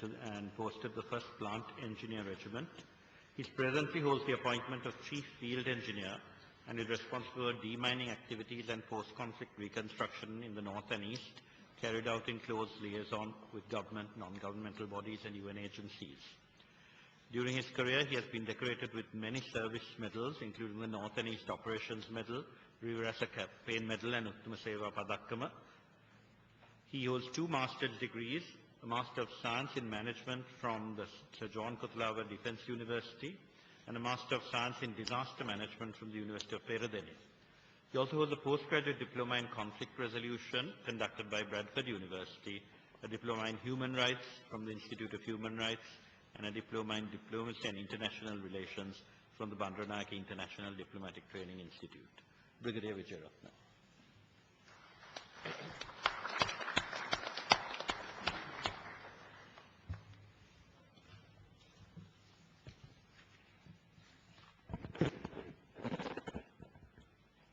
and posted the 1st Plant Engineer Regiment. He presently holds the appointment of Chief Field Engineer and is responsible for demining activities and post-conflict reconstruction in the north and east, carried out in close liaison with government, non-governmental bodies and UN agencies. During his career, he has been decorated with many service medals, including the North and East Operations Medal, Virasa Campaign Medal and Uttama Seva Padakkama. He holds 2 master's degrees, a Master of Science in Management from the Sir John Kotelawala Defence University and a Master of Science in Disaster Management from the University of Peradeniya. He also holds a postgraduate diploma in conflict resolution conducted by Bradford University, a diploma in human rights from the Institute of Human Rights, and a diploma in diplomacy and international relations from the Bandaranaike International Diplomatic Training Institute. Brigadier Wijeyaratne.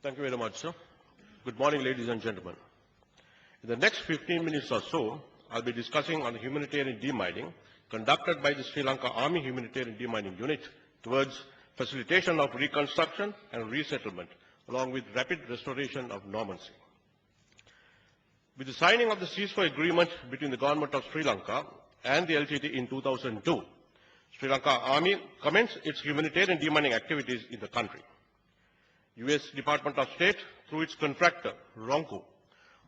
Thank you very much, sir. Good morning, ladies and gentlemen. In the next 15 minutes or so, I'll be discussing on the humanitarian demining conducted by the Sri Lanka Army Humanitarian Demining Unit towards facilitation of reconstruction and resettlement, along with rapid restoration of normalcy. With the signing of the ceasefire agreement between the government of Sri Lanka and the LTT in 2002, Sri Lanka Army commenced its humanitarian demining activities in the country. US Department of State, through its contractor, RONCO,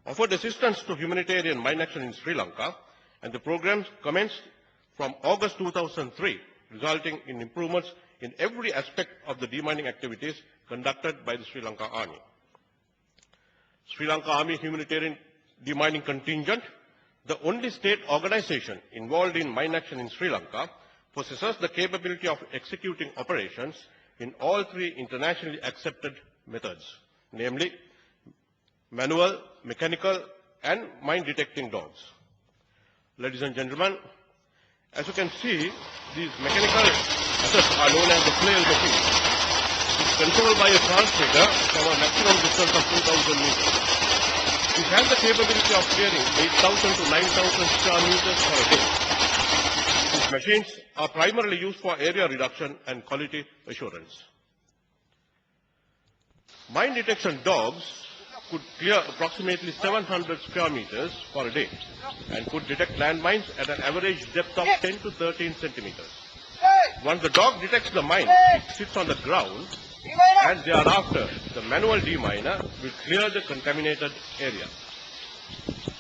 offered assistance to humanitarian mine action in Sri Lanka, and the program commenced from August 2003, resulting in improvements in every aspect of the demining activities conducted by the Sri Lanka Army. Sri Lanka Army Humanitarian Demining Contingent, the only state organization involved in mine action in Sri Lanka, possesses the capability of executing operations in all 3 internationally accepted methods, namely manual, mechanical, and mine detecting dogs. Ladies and gentlemen, as you can see, these mechanical assets are known as the flail machine. It is controlled by a transmitter from a maximum distance of 2,000 meters. It has the capability of clearing 8,000 to 9,000 square meters per day. These machines are primarily used for area reduction and quality assurance. Mine detection dogs could clear approximately 700 square meters per day and could detect landmines at an average depth of 10 to 13 centimeters. Once the dog detects the mine, it sits on the ground, and thereafter the manual deminer will clear the contaminated area.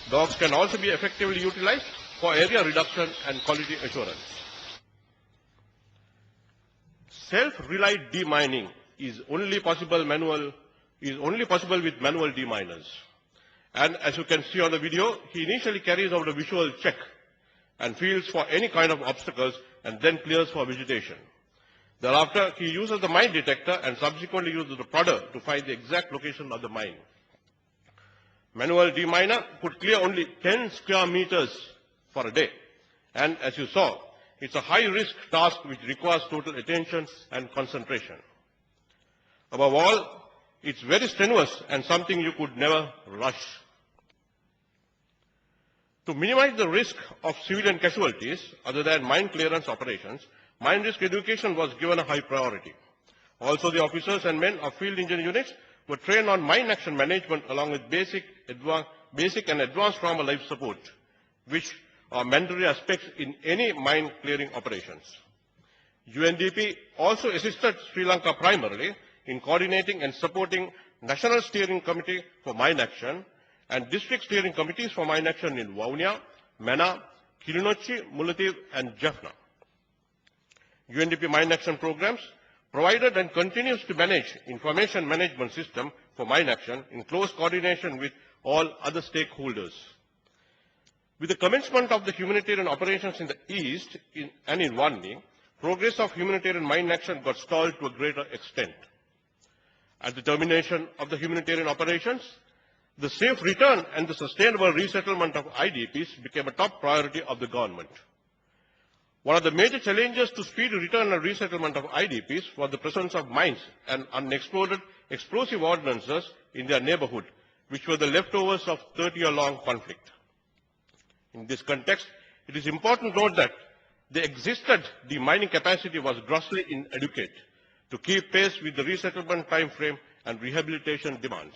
Dogs can also be effectively utilized for area reduction and quality assurance. Self-relied demining is only possible with manual deminers. And as you can see on the video, he initially carries out a visual check and feels for any kind of obstacles and then clears for vegetation. Thereafter, he uses the mine detector and subsequently uses the prodder to find the exact location of the mine. Manual deminer could clear only 10 square meters for a day. And as you saw, it's a high-risk task which requires total attention and concentration. Above all, it's very strenuous and something you could never rush. To minimize the risk of civilian casualties other than mine clearance operations, mine risk education was given a high priority. Also, the officers and men of field engineer units were trained on mine action management along with basic and advanced trauma life support, which are mandatory aspects in any mine clearing operations. UNDP also assisted Sri Lanka primarily in coordinating and supporting National Steering Committee for Mine Action and District Steering Committees for Mine Action in Vaunia, Mena, Kilinochchi, Mullaitivu, and Jaffna. UNDP Mine Action programs provided and continues to manage information management system for mine action in close coordination with all other stakeholders. With the commencement of the humanitarian operations in the east and in Wandi, progress of humanitarian mine action got stalled to a greater extent. At the termination of the humanitarian operations, the safe return and the sustainable resettlement of IDPs became a top priority of the government. One of the major challenges to speedy return and resettlement of IDPs was the presence of mines and unexploded explosive ordnances in their neighborhood, which were the leftovers of 30-year-long conflict. In this context, it is important to note that the existed demining capacity was grossly inadequate to keep pace with the resettlement time frame and rehabilitation demands.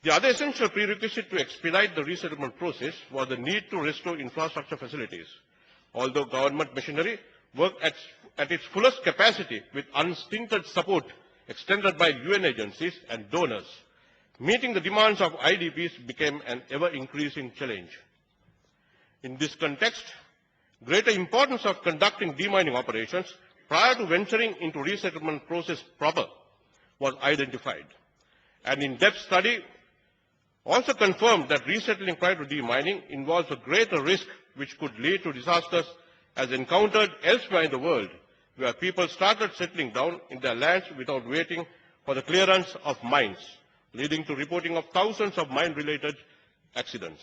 The other essential prerequisite to expedite the resettlement process was the need to restore infrastructure facilities. Although government machinery worked at its fullest capacity with unstinted support extended by UN agencies and donors, meeting the demands of IDPs became an ever-increasing challenge. In this context, greater importance of conducting demining operations prior to venturing into resettlement process proper was identified. An in-depth study also confirmed that resettling prior to demining involves a greater risk which could lead to disasters as encountered elsewhere in the world, where people started settling down in their lands without waiting for the clearance of mines, leading to reporting of thousands of mine-related accidents.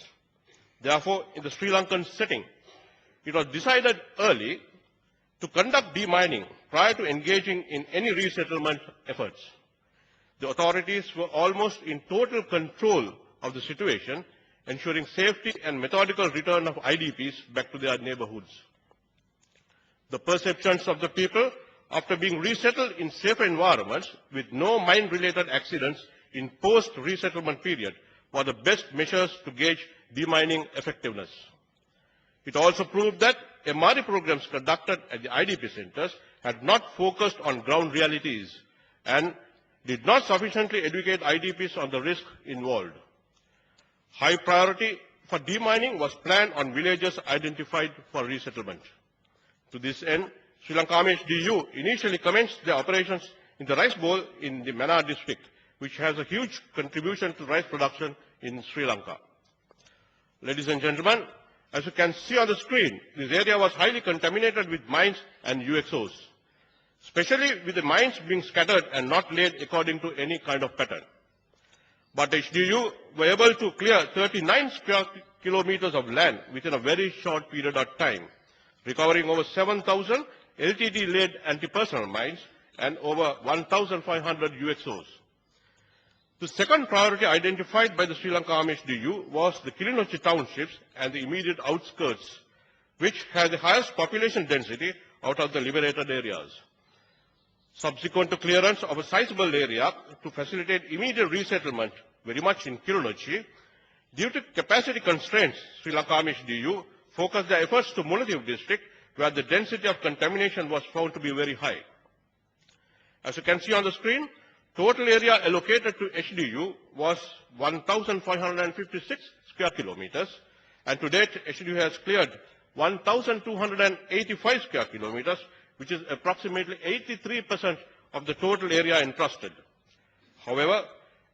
Therefore, in the Sri Lankan setting, it was decided early to conduct demining prior to engaging in any resettlement efforts. The authorities were almost in total control of the situation, ensuring safety and methodical return of IDPs back to their neighborhoods. The perceptions of the people after being resettled in safer environments with no mine-related accidents in post-resettlement period were the best measures to gauge demining effectiveness. It also proved that MRE programs conducted at the IDP centers had not focused on ground realities and did not sufficiently educate IDPs on the risk involved. High priority for demining was planned on villages identified for resettlement. To this end, Sri Lanka Army HDU initially commenced their operations in the rice bowl in the Mannar district, which has a huge contribution to rice production in Sri Lanka. Ladies and gentlemen, as you can see on the screen, this area was highly contaminated with mines and UXOs, especially with the mines being scattered and not laid according to any kind of pattern. But HDU were able to clear 39 square kilometers of land within a very short period of time, recovering over 7,000 LTT-laid anti-personnel mines and over 1,500 UXOs. The second priority identified by the Sri Lanka Army HDU was the Kilinochchi townships and the immediate outskirts, which had the highest population density out of the liberated areas. Subsequent to clearance of a sizable area to facilitate immediate resettlement, very much in Kilinochchi, due to capacity constraints, Sri Lanka Army HDU focused their efforts to Mullaitivu district, where the density of contamination was found to be very high. As you can see on the screen, total area allocated to HDU was 1,556 square kilometers, and to date, HDU has cleared 1,285 square kilometers, which is approximately 83% of the total area entrusted. However,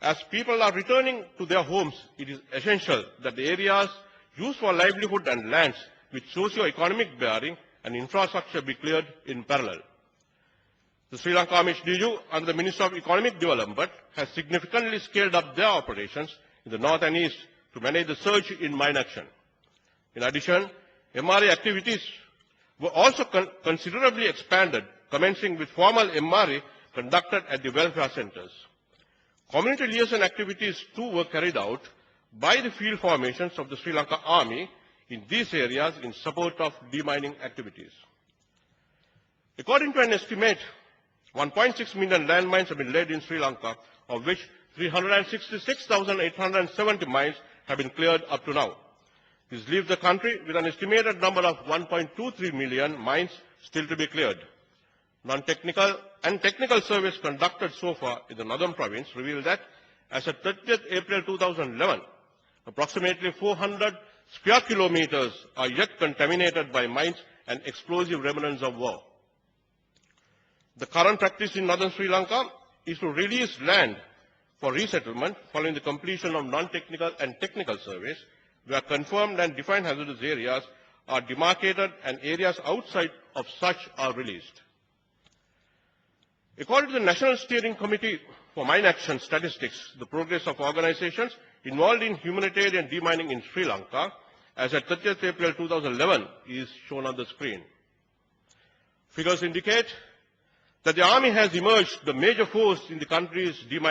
as people are returning to their homes, it is essential that the areas used for livelihood and lands with socio-economic bearing and infrastructure be cleared in parallel. The Sri Lanka Army HDU, under the Ministry of Economic Development, has significantly scaled up their operations in the north and east to manage the surge in mine action. In addition, MRE activities were also considerably expanded, commencing with formal MRE conducted at the welfare centers. Community liaison activities too were carried out by the field formations of the Sri Lanka Army in these areas in support of demining activities. According to an estimate, 1.6 million landmines have been laid in Sri Lanka, of which 366,870 mines have been cleared up to now. This leaves the country with an estimated number of 1.23 million mines still to be cleared. Non-technical and technical surveys conducted so far in the northern province reveal that as of 30th April 2011, approximately 400 square kilometers are yet contaminated by mines and explosive remnants of war. The current practice in northern Sri Lanka is to release land for resettlement following the completion of non-technical and technical surveys, where confirmed and defined hazardous areas are demarcated and areas outside of such are released. According to the National Steering Committee for Mine Action Statistics, the progress of organizations involved in humanitarian demining in Sri Lanka as at 30th April 2011 is shown on the screen. Figures indicate that the Army has emerged the major force in the country's demining